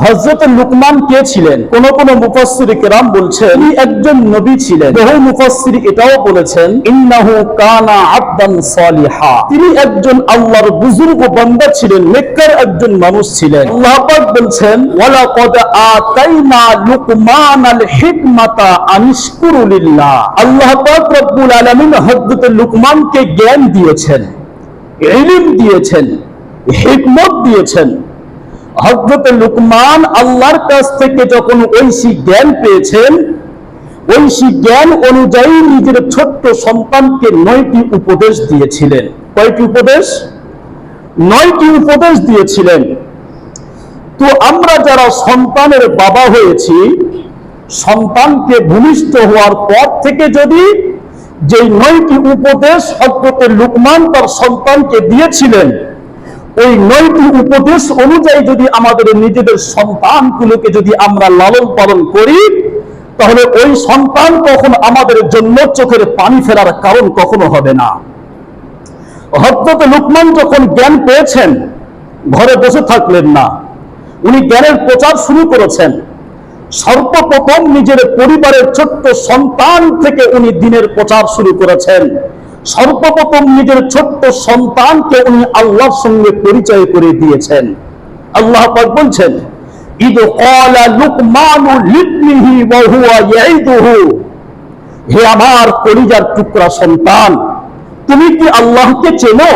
হযরত লুকমান কে ছিলেন? কোন কোন মুফাসসির কেরাম বলছেন তিনি একজন নবী ছিলেন। বহু মুফাসসির এটাও বলেছেন ইন্নাহু কানা আবদান সালিহা, তিনি একজন আল্লাহর বুজুর্গ বান্দা ছিলেন, মক্কার একজন মানুষ ছিলেন। আল্লাহ পাক বলছেন ওয়ালাকাদ আতাইনা লুকমানাল হিকমাতা আনিশকুরু লিল্লাহ। আল্লাহ পাক রব্বুল আলামিন হযরত লুকমানকে জ্ঞান দিয়েছেন, ইলম দিয়েছেন, হিকমত দিয়েছেন। হযরত লুকমান আল্লাহর কাছ থেকে যখন ঐশী জ্ঞান পেয়েছেন, ঐশী জ্ঞান অনুযায়ী নিজের ছোট্ট সন্তানকে 9টি উপদেশ দিয়েছিলেন। কয়টি উপদেশ? 9টি উপদেশ দিয়েছিলেন। তো আমরা যারা সন্তানের বাবা হয়েছি, সন্তানকে ভূমিষ্ঠ হওয়ার পর থেকে যদি যে 9টি উপদেশ হযরত লুকমান তার সন্তানকে দিয়েছিলেন, ওই 9টি উপদেশ অনুযায়ী যদি আমাদের নিজেদের সন্তানগুলোকে যদি আমরা লালন পালন করি, তাহলে ওই সন্তান কখনো আমাদের জন্য চোখের পানি ফেলার কারণ কখনো হবে না। হযরত লুকমান যখন জ্ঞান পেয়েছেন, ঘরে বসে থাকলেন না, উনি জ্ঞানের প্রচার শুরু করেছেন। সর্বপ্রথম নিজের পরিবারের ছোট্ট সন্তান থেকে উনি দ্বীনের প্রচার শুরু করেছেন। সর্বপ্রথম নিজের ছোট্ট সন্তানকে উনি আল্লাহর সঙ্গে পরিচয় করে দিয়েছেন। আল্লাহ পাক বলছেন ইদ ক্বালা লুকমানু লিবনিহি ওয়া হুয়া ইয়াইদুহু, হে আমার কলিজার টুকরা সন্তান, তুমি কি আল্লাহকে চেনো?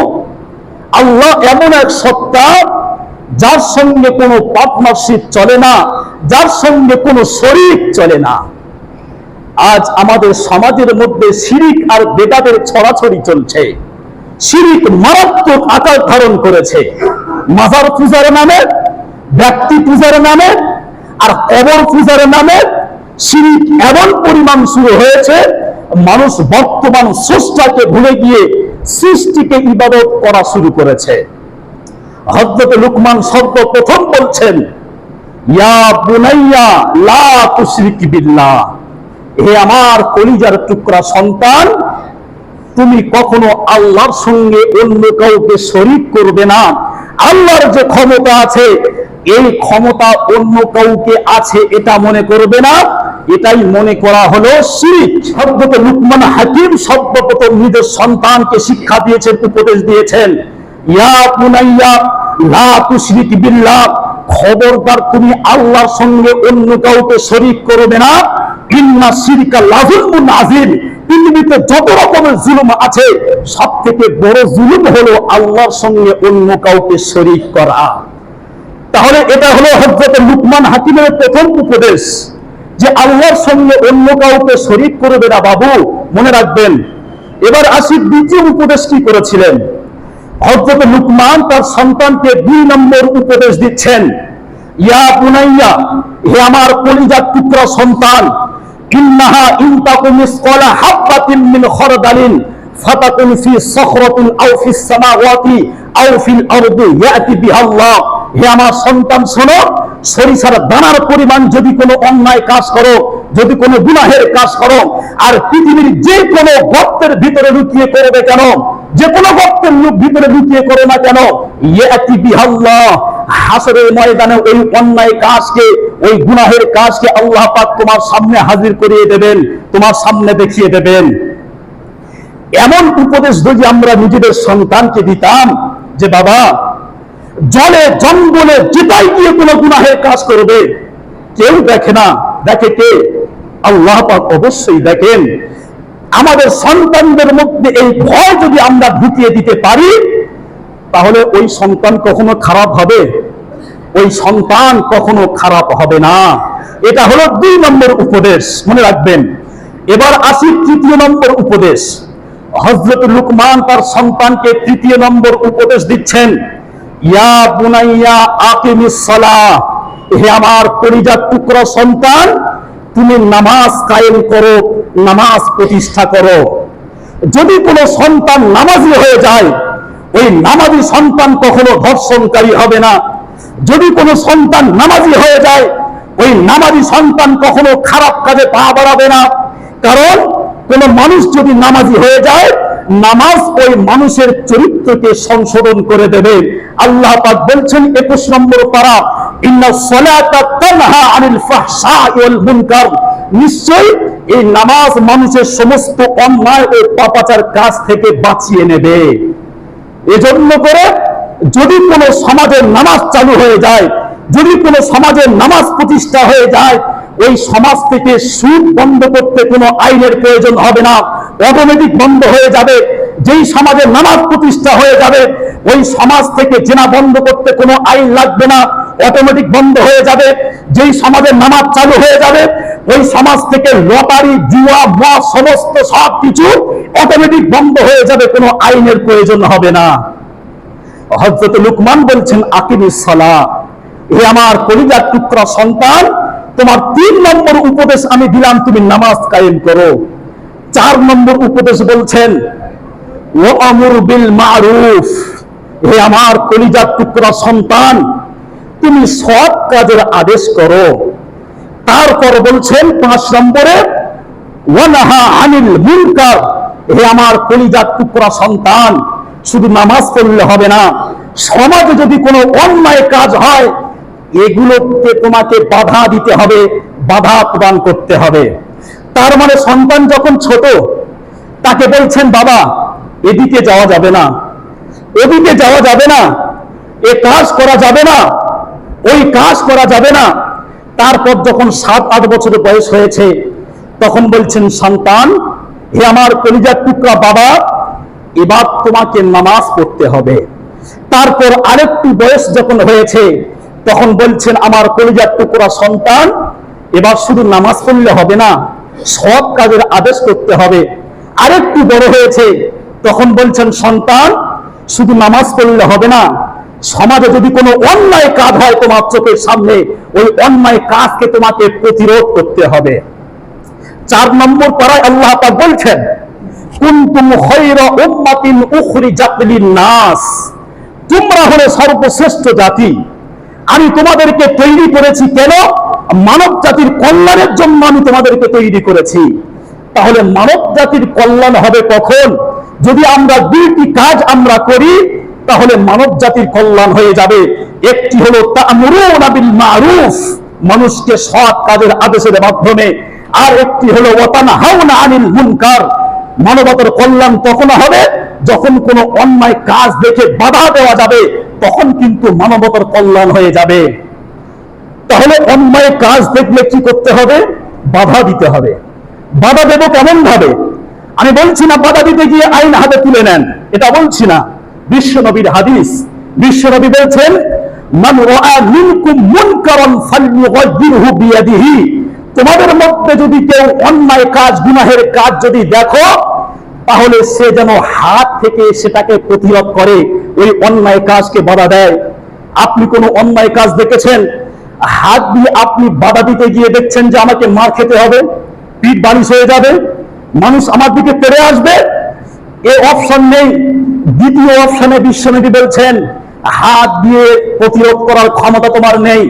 আল্লাহ এমন এক সত্তা যার সঙ্গে কোনো পার্টনারশিপ চলে না, যার সঙ্গে কোনো শরীক চলে না। আজ আমাদের সমাজের মধ্যে শিরিক আর বেদাতের ছড়াছড়ি চলছে। শিরিক মারাত্মক আকার ধারণ করেছে। মাজার পূজার নামে, ব্যক্তি পূজার নামে আর কবর পূজার নামে শিরিক এমন পরিমাণ শুরু হয়েছে, মানুষ বর্তমান স্রষ্টাকে ভুলে গিয়ে সৃষ্টিকে ইবাদত করা শুরু করেছে। হযরত লুকমান সর্বপ্রথম বলছেন ইয়া বুনাইয়া লা তুশরিক বিল্লাহ, হে আমার কলিজার টুকরা সন্তান, তুমি কখনো আল্লাহর সঙ্গে অন্য কাউকে শরীক করবে না। আল্লাহর যে ক্ষমতা আছে, এই ক্ষমতা অন্য কাউকে আছে এটা মনে করবে না, এটাই মনে করা হলো শিরক। হযরত লুকমান হাকিম সর্বপ্রথম নিজের সন্তানকে শিক্ষা দিয়েছেন, উপদেশ দিয়েছেন ইয়া বুনাইয়া লা তুশরিক বিল্লাহ, খবরদার তুমি আল্লাহর সঙ্গে অন্য কাউকে শরীক করবে না। ইন্না শিরকা লাযুলমুন আযীম, পৃথিবীতে যত রকমের জুলুম আছে সব থেকে বড় জুলুম হলো আল্লাহর সঙ্গে অন্য কাউকে শরীক করা। তাহলে এটা হলো হযরত লুকমান হাকিমের প্রথম উপদেশ যে আল্লাহর সঙ্গে অন্য কাউকে শরীক করবে না বাবু, মনে রাখবেন। এবার আসি দ্বিতীয় উপদেশ কি করেছিলেন। হযরত লুকমান তার সন্তানকে 2 নম্বর উপদেশ দিচ্ছেন ইয়া বুনাইয়া, হে আমার কলিজার টুকরা সন্তান, ইন্নাহা ইন তাকু মিসকালা হাববাতিন মিন খারদালিন ফাতাকুন ফি সখরাতিন আও ফিস সামাওয়াতি আও ফিল আরদি ইয়াতি বিহাল্লাহ, হে আমার সন্তান শোনো, সরিষার দানার পরিমাণ যদি কোনো অন্যায় কাজ করো, যদি কোনো গুনাহের কাজ করো, আর পৃথিবীর যে কোনো গর্তের ভিতরে লুকিয়ে করবে কেন, যে কোনো গর্তের ভিতরে লুকিয়ে করো না কেন, ইয়াতি বিহাল্লাহ, হাসরের ময়দানে ওই অন্যায় কাজকে, ওই গুনাহের কাজকে আল্লাহ পাক তোমার সামনে হাজির করিয়ে দেবেন, তোমার সামনে দেখিয়ে দেবেন। এমন উপদেশ যদি আমরা নিজেদের সন্তানকে দিতাম যে বাবা জলে জঙ্গলে যেটাই গিয়ে কোনো গুনাহের কাজ করবে, কেউ দেখে না, দেখে কে? আল্লাহ পাক অবশ্যই দেখেন। আমাদের সন্তানদের মধ্যে এই ভয় যদি আমরা ঢুকিয়ে দিতে পারি, তাহলে ওই সন্তান কখনো খারাপ হবে? ওই সন্তান কখনো খারাপ হবে না। এটা হলো 2 নম্বর উপদেশ, মনে রাখবেন। এবার আসি 3 নম্বর উপদেশ। হযরত লুকমান তার সন্তানকে 3 নম্বর উপদেশ দিচ্ছেন ইয়া বুনাইয়া আকিমিস সালাহ, হে আমার কলিজার টুকরা সন্তান, তুমি নামাজ কায়েম করো, নামাজ প্রতিষ্ঠা করো। যদি কোনো সন্তান নামাজি হয়ে যায়, ওই নামাজি সন্তান কখনো ধর্ষণকারী হবে না। যদি কোনো সন্তান নামাজি হয়ে যায়, ওই নামাজি সন্তান কখনো খারাপ কাজে পা বাড়াবে না। কারণ কোন মানুষ যদি নামাজি হয়ে যায়, নামাজ ওই মানুষের চরিত্রকে সংশোধন করে দেবে। আল্লাহ পাক বলছেন 21 নম্বর পারা, ইন্নাস সালাতা তানহা আনিল ফাহশাই ওয়াল মুনকার, নিশ্চয়ই এই নামাজ মানুষের সমস্ত অন্যায় ও পাপাচার কাজ থেকে বাঁচিয়ে নেবে। এজন্য করে যদি কোনো সমাজের নামাজ চালু হয়ে যায়, যদি কোনো সমাজের নামাজ প্রতিষ্ঠা হয়ে যায়, ওই সমাজ থেকে সুদ বন্ধ করতে কোনো আইনের প্রয়োজন হবে না, অটোমেটিক বন্ধ হয়ে যাবে। যেই সমাজের নামাজ প্রতিষ্ঠা হয়ে যাবে, ওই সমাজ থেকে জেনা বন্ধ করতে কোনো আইন লাগবে না, অটোমেটিক বন্ধ হয়ে যাবে। যেই সমাজের নামাজ চালু হয়ে যাবে, ওই সমাজ থেকে লটারি, জুয়া, মদ সমস্ত সব কিছু অটোমেটিক বন্ধ হয়ে যাবে, কোনো আইনের প্রয়োজন হবে না। হযরত লুকমান বলছেন, আকিমিস সালাহ, হে আমার কলিজার টুকরা সন্তান, তোমার 3 নম্বর উপদেশ আমি দিলাম, তুমি নামাজ কায়েম করো। 4 নম্বর উপদেশ বলছেন, ওয়ামুর বিল মারুফ, হে আমার কলিজার টুকরা সন্তান, তুমি সৎ কাজের আদেশ করো। তারপর বলছেন 5 নম্বরে, ওয়ানাহা আনিল মুনকার, হে আমার কলিজার টুকরা সন্তান, শুধু নামাজ পড়লে হবে না, সমাজে যদি কোনো অন্যায় কাজ হয় এগুলোকে তোমাকে বাধা দিতে হবে, বাধা প্রদান করতে হবে। তার মানে সন্তান যখন ছোট, তাকে বলছেন, বাবা এদিকে যাওয়া যাবে না, ওদিকে যাওয়া যাবে না, এ কাজ করা যাবে না, ওই কাজ করা যাবে না। তারপর যখন 7-8 বছরের বয়স হয়েছে, তখন বলছেন, সন্তান, হে আমার কলিজার টুকরা বাবা, এবার তোমাকে নামাজ পড়তে হবে। তারপর আরেকটু বয়স যখন হয়েছে, তখন বলছেন, আমার কলিজার টুকরা সন্তান, এবার শুধু নামাজ পড়লে হবে না, সৎ কাজের আদেশ করতে হবে। আরেকটু বড় হয়েছে, তখন বলছেন, সন্তান, শুধু নামাজ পড়লে হবে না, সমাজে যদি কোনো অন্যায় কাজ হয় তোমার চোখের সামনে, ওই অন্যায় কাজকে তোমাকে প্রতিরোধ করতে হবে। 4 নম্বর পারায় আল্লাহ পাক বলছেন, কুনতুম খায়রা উম্মাতিন উখরিজাত লিন-নাস, তোমরা হলে সর্বশ্রেষ্ঠ জাতি, আমি তোমাদেরকে তৈরি করেছি। কেন? মানব জাতির কল্যাণের জন্য আমি তোমাদেরকে তৈরি করেছি। তাহলে মানব জাতির কল্যাণ হবে কখন? যদি আমরা 2টি কাজ আমরা করি, তাহলে মানব জাতির কল্যাণ হয়ে যাবে। একটি হলো তা'মুরুনা বিল মারুফ, মানুষকে সৎ কাজের আদেশের মাধ্যমে, আর একটি হলো ওয়া তানহাউনা আনিল মুনকার, মানবতার কল্যাণ তখন হবে যখন কোনো অন্যায় কাজ দেখে বাধা দেওয়া যাবে, তখন কিন্তু মানবতার কল্যাণ হয়ে যাবে। তাহলে অন্যায় কাজ দেখলে কি করতে হবে? বাধা দিতে হবে। বাধা দেব কেমন ভাবে? আমি বলছি না বাধা দিতে গিয়ে আইন হাতে তুলে নেন, এটা বলছি না। বিশ্বনবীর হাদিস, বিশ্বনবী বলছেন, মান রাআ মিনকুম মুনকারান ফালইউগাইয়িরহু বিয়াদিহি, তোমাদের মধ্যে যদি কেউ অন্যায় কাজ, গুনাহের কাজ যদি দেখো, তাহলে সে যেন হাত থেকে সেটাকে প্রতিরোধ করে, ওই অন্যায় কাজকে বাধা দেয়। আপনি কোনো অন্যায় কাজ দেখেছেন, হাত দিয়ে আপনি বাধা দিতে গিয়ে দেখছেন যে আমাকে মার খেতে হবে, পিঠ বালিশ হয়ে যাবে, মানুষ আমার দিকে তেড়ে আসবে, এই অপশন নেই। দ্বিতীয় অপশনে বিশ্বনবী বলছেন, হাত দিয়ে প্রতিরোধ করার ক্ষমতা তোমার নেই,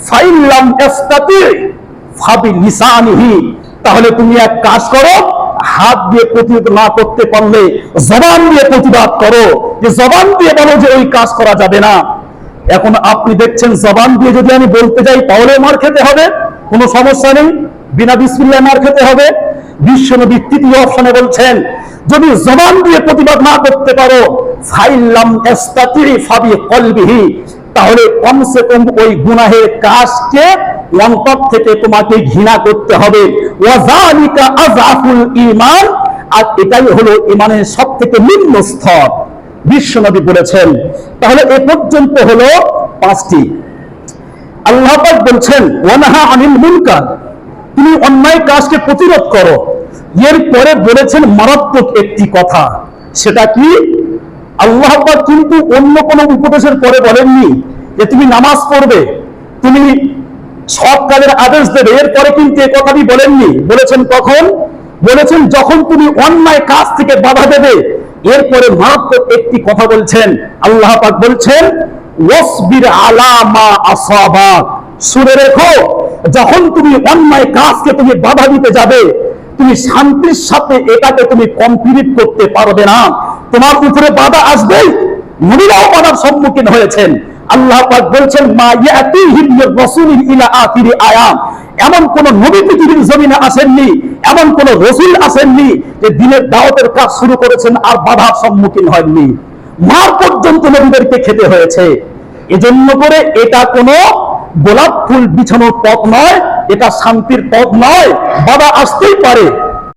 ফাইল্লাম ইস্তাতি ফাবিলিসানিহি, তাহলে তুমি এক কাজ করো, হাত দিয়ে প্রতিরোধ না করতে পারলে জবান দিয়ে প্রতিবাদ করো, যে জবান দিয়ে বলো যে ওই কাজ করা যাবে না। এখন আপনি দেখছেন জবান দিয়ে যদি আমি বলতে যাই তাহলে মার খেতে হবে, কোনো সমস্যা নেই, বিনা বিসমিল্লাহ মার খেতে হবে। বিশ্বনবী তৃতীয় অপশনে বলছেন, যদি জবান দিয়ে প্রতিবাদ না করতে পারো, ফাইল্লাম ইস্তাতি ফাবিকলবিহি, তাহলে কমসে কম ওই গুনাহের কাজকে অন্তর থেকে তোমাকে ঘৃণা করতে হবে। ওয়াযালিকা আযআফুল ঈমান, আর এটাই হলো ঈমানের সবথেকে নিম্ন স্তর, বিশ্বনবী বলেছেন। তাহলে এ পর্যন্ত হলো 5টি। আল্লাহ পাক বলছেন, ওয়ানাহা আনিল মুনকার, তুমি অন্যায় কাজকে প্রতিরোধ করো। এরপরে বলেছেন মারাত্মক একটি কথা, সেটা কি? আল্লাহ পাক কিন্তু অন্য কোনো উপদেশের পরে বলেননি যে তুমি নামাজ পড়বে, তুমি সৎ কাজের আদেশ দেবে, এরপরে কিন্তু এই কথাটি বলেননি। বলেছেন কখন? বলেছেন যখন তুমি অন্যায় কাজ থেকে বাধা দেবে। এরপরে মারাত্মক একটি কথা বলছেন, আল্লাহ পাক বলছেন, ওয়াসবির আলা মা আসাবাক, শুনে রেখো, যখন তুমি অন্যায় কাজকে তুমি বাধা দিতে যাবে, তুমি শান্তির সাথে এটাকে তুমি কমপ্লিট করতে পারবে না, তোমার উপরে বাধা আসবেই। নবীরাও বাধার সম্মুখীন হয়েছেন, আল্লাহ পাক বলছেন মা ইয়াতিহিম মির রাসূলিন ইলা আখিরি আয়াম, এমন কোন নবী পৃথিবীর জমিনে আসেননি, এমন কোন রাসূল আসেননি যে দিনের দাওয়াতের কাজ শুরু করেছেন আর বাধার সম্মুখীন হননি। মার পর্যন্ত নবীদেরকে খেতে হয়েছে। এজন্য করে এটা কোনো গোলাপ ফুল বিছানোর পথ নয়, এটা শান্তির পথ নয়। বাধা আসতেই পারে,